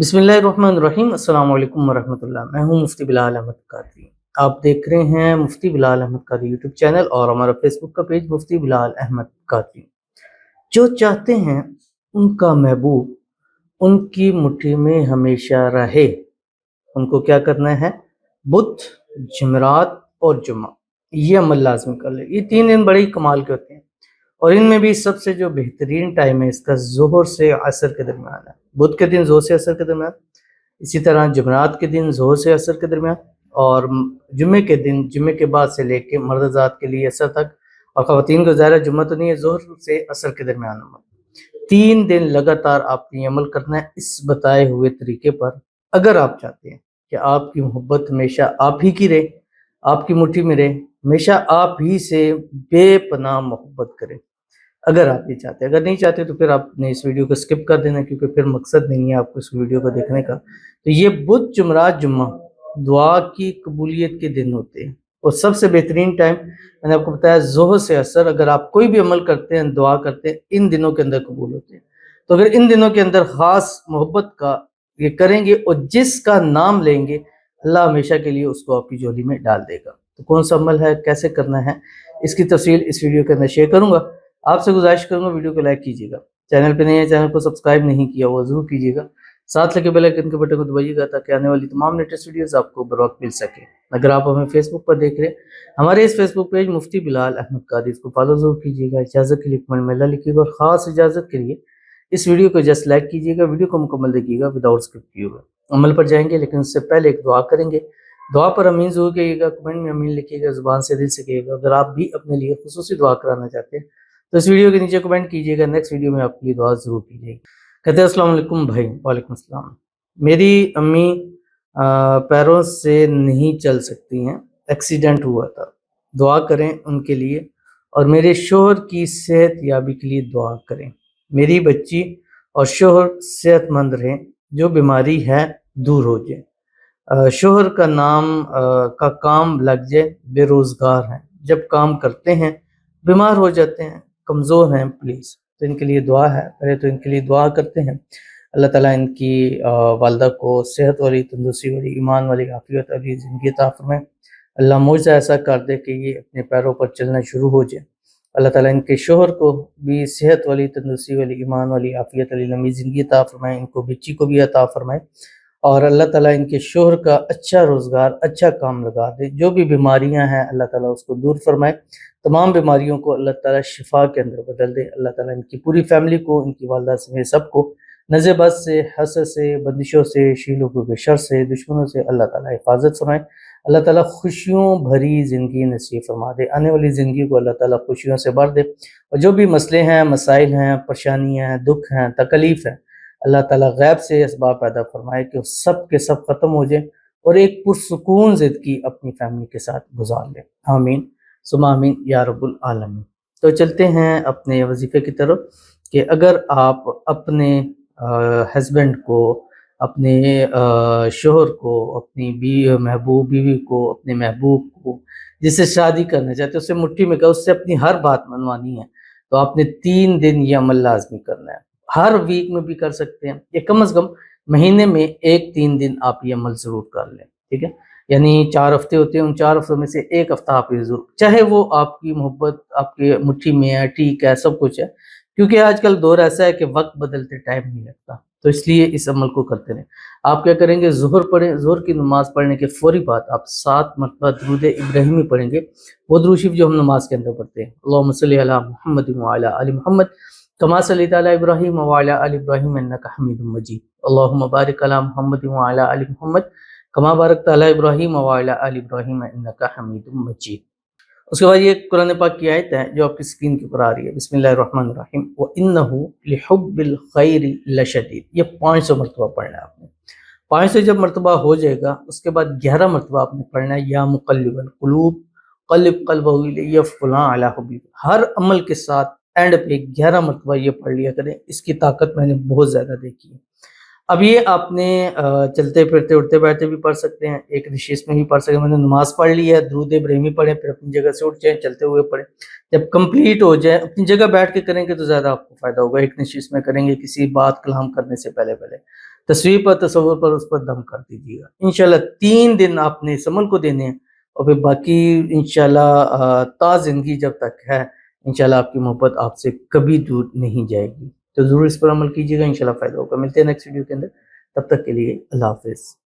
बिस्मिल्लाहिर्रहमानिर्रहीम अस्सलाम वालेकुम वरहमतुल्लाह। मैं हूं मुफ्ती बिलाल अहमद कादरी। आप देख रहे हैं मुफ्ती बिलाल अहमद कादरी यूट्यूब चैनल और हमारा फेसबुक का पेज मुफ्ती बिलाल अहमद कादरी। जो चाहते हैं उनका महबूब उनकी मुट्ठी में हमेशा रहे, उनको क्या करना है? बुध, जुमेरात और जुम्मा ये अमल लाजमी कर ले। ये 3 दिन बड़े ही कमाल के होते हैं और इनमें भी सबसे जो बेहतरीन टाइम है इसका ज़ोहर से असर के दरमियान है। बुध के दिन ज़ोहर से असर के दरमियान, इसी तरह जुमेरात के दिन ज़ोहर से असर के दरमियान और जुम्मे के दिन जुम्मे के बाद से लेके मर्द के लिए असर तक और ख़वातीन को ज़ाहिर जुम्मा तो नहीं है, ज़ोहर से असर के दरमियान 3 दिन लगातार आपने अमल करना है इस बताए हुए तरीके पर। अगर आप चाहते हैं कि आपकी मोहब्बत हमेशा आप ही की रहे, आपकी मुट्ठी में रहे, हमेशा आप ही से बेपनाह मोहब्बत करें, अगर आप ये चाहते हैं। अगर नहीं चाहते तो फिर आपने इस वीडियो को स्किप कर देना, क्योंकि फिर मकसद नहीं है आपको इस वीडियो को देखने का। तो ये बुध, जुमरात, जुम्मा दुआ की कबूलियत के दिन होते हैं और सबसे बेहतरीन टाइम मैंने आपको बताया ज़ोहर से असर। अगर आप कोई भी अमल करते हैं, दुआ करते हैं, इन दिनों के अंदर कबूल होते हैं। तो अगर इन दिनों के अंदर ख़ास मोहब्बत का ये करेंगे और जिसका नाम लेंगे, अल्लाह हमेशा के लिए उसको आपकी झोली में डाल देगा। तो कौन सा अमल है, कैसे करना है, इसकी तफसील इस वीडियो के अंदर शेयर करूँगा। आपसे गुजारिश करूंगा वीडियो को लाइक कीजिएगा, चैनल पे नए हैं, चैनल को सब्सक्राइब नहीं किया वो जरूर कीजिएगा, साथ लगे बेल आइकन के बटन को दबाइएगा ताकि आने वाली तमाम लेटेस्ट वीडियोस आपको बर वक्त मिल सके। अगर आप हमें फेसबुक पर देख रहे हैं, हमारे इस फेसबुक पेज मुफ्ती बिलाल अहमद कादरी, इसको फॉलो जरूर कीजिएगा। इजाज़त के लिए कमेंट में अल्लाह लिखिएगा और ख़ास इजाज़त के लिए इस वीडियो को जस्ट लाइक कीजिएगा, वीडियो को मुकम्मल देखिएगा विदाउट स्किप किए हुए। अमल पर जाएंगे लेकिन उससे पहले एक दुआ करेंगे। दुआ पर अमीन जरूर कहिएगा, कमेंट में अमीन लिखिएगा, ज़ुबान से दिल से कहिएगा। अगर आप भी अपने लिए खुसूसी दुआ कराना चाहते हैं तो इस वीडियो के नीचे कमेंट कीजिएगा, नेक्स्ट वीडियो में आपके लिए दुआ ज़रूर की जाएगी। कहते हैं अस्सलाम वालेकुम भाई। वालेकुम अस्सलाम। मेरी अम्मी पैरों से नहीं चल सकती हैं, एक्सीडेंट हुआ था, दुआ करें उनके लिए और मेरे शोहर की सेहत याबी के लिए दुआ करें। मेरी बच्ची और शोहर सेहतमंद रहें, जो बीमारी है दूर हो जाए। शोहर का का काम लग जाए, बेरोज़गार हैं, जब काम करते हैं बीमार हो जाते हैं, कमज़ोर हैं, प्लीज़। तो इनके लिए दुआ है। पहले तो इनके लिए दुआ करते हैं, अल्लाह ताला इनकी वालदा को सेहत वाली, तंदुरुस्ती वाली, ईमान वाली, आफियत वाली ज़िंदगी अता फरमाए। अल्लाह मौज़ा ऐसा कर दे कि ये अपने पैरों पर चलना शुरू हो जाए। अल्लाह ताला इनके शोहर को भी सेहत वाली, तंदुरुस्ती वाली, ईमान वाली, आफियत वाली लंबी ज़िंदगी अता फरमाए, इनको बच्ची को भी अता फरमाए और अल्लाह ताला इनके शोहर का अच्छा रोज़गार, अच्छा काम लगा दे। जो भी बीमारियां हैं अल्लाह ताला उसको दूर फरमाए, तमाम बीमारियों को अल्लाह ताला शिफा के अंदर बदल दे। अल्लाह ताला इनकी पूरी फैमिली को, इनकी वालदा समेत सबको नज़र-बद से, हसद से, बंदिशों से, शीलों के शर से, दुश्मनों से अल्लाह ताला हिफाजत फरमाए। अल्लाह ताला खुशियों भरी ज़िंदगी नसीब फरमा दे, आने वाली ज़िंदगी को अल्लाह ताला खुशियों से भर दे और जो भी मसले हैं, मसाइल हैं, परेशानियाँ हैं, दुख हैं, तकलीफ़ है, अल्लाह ताला गैब से असबाब पैदा फरमाए कि सब के सब ख़त्म हो जाए और एक पुरसुकून ज़िंदगी अपनी फैमिली के साथ गुजार ले। आमीन सुम्मा आमीन या रब्बुल आलमीन। तो चलते हैं अपने वजीफ़े की तरफ कि अगर आप अपने हस्बैंड को, अपने शोहर को, अपनी बीवी को, अपने महबूब को जिससे शादी करना चाहते हैं उससे मुट्ठी में का उससे अपनी हर बात मनवानी है, तो आपने 3 दिन ये अमल लाजमी करना है। हर वीक में भी कर सकते हैं, या कम से कम महीने में 1-3 दिन आप ये अमल ज़रूर कर लें, ठीक है। यानी 4 हफ्ते होते हैं, उन 4 हफ्तों में से 1 हफ्ता आप ये ज़रूर, चाहे वो आपकी मोहब्बत आपके मुट्ठी में है, ठीक है, सब कुछ है, क्योंकि आजकल दौर ऐसा है कि वक्त बदलते टाइम नहीं लगता, तो इसलिए इस अमल को करते रहें। आप क्या करेंगे, ज़ोहर पढ़ें, ज़ोहर की नमाज़ पढ़ने के फ़ौरी बाद आप 7 मरतबा दुरूद इब्राहिमी पढ़ेंगे, वो दुरूद शरीफ जो हम नमाज के अंदर पढ़ते हैं, अल्लाहुम्मा सल्लि अला मुहम्मद व अला आलि मुहम्मद कमा सल्लैता अला इब्राहीम व अला आलि इब्राहीम इन्नका हमीदुम मजीद, अल्लाहुम्मा बारिक अला मुहम्मद व अला आलि मुहम्मद कमा बारकता अला इब्राहीम व अला आलि इब्राहीम इन्नका हमीदुम मजीद। उसके बाद ये कुरान पाक की आयत है जो आपकी स्क्रीन के ऊपर आ रही है, बिस्मिल्लाहिर्रहमानिर्रहीम, व इन्नहु लिहुब्बिल खैरि लशदीद। ये 500 मरतबा पढ़ना है आपने। 500 जब मरतबा हो जाएगा उसके बाद 11 मरतबा आपने पढ़ना है, या मुक़ल्लिबल क़ुलूब क़ल्लिब क़ल्बहु इलैया फ़ुलां अला हुब्बी। हर अमल के साथ एंड पे 11 मरतबा ये पढ़ लिया करें, इसकी ताकत मैंने बहुत ज़्यादा देखी है। अब ये आपने चलते फिरते, उठते बैठते भी पढ़ सकते हैं, एक नशिश में भी पढ़ सकते हैं। मैंने नमाज़ पढ़ ली है, दुरूद इब्राहिमी पढ़ें, फिर अपनी जगह से उठ जाएँ, चलते हुए पढ़ें। जब कंप्लीट हो जाए, अपनी जगह बैठ के करेंगे तो ज़्यादा आपको फ़ायदा होगा। एक नशिश में करेंगे किसी बात कलाम करने से पहले। تصویر پر تصور پر اس پر دم کر دیجیے گا انشاءاللہ 3 دن آپ نے اس عمل کو دینے ہیں اور پھر باقی انشاءاللہ تا زندگی جب تک ہے انشاءاللہ آپ کی محبت آپ سے کبھی دور نہیں جائے گی تو ضرور اس پر عمل کیجیے گا انشاءاللہ فائدہ ہوگا ملتے ہیں نیکسٹ ویڈیو کے اندر تب تک کے لیے اللہ حافظ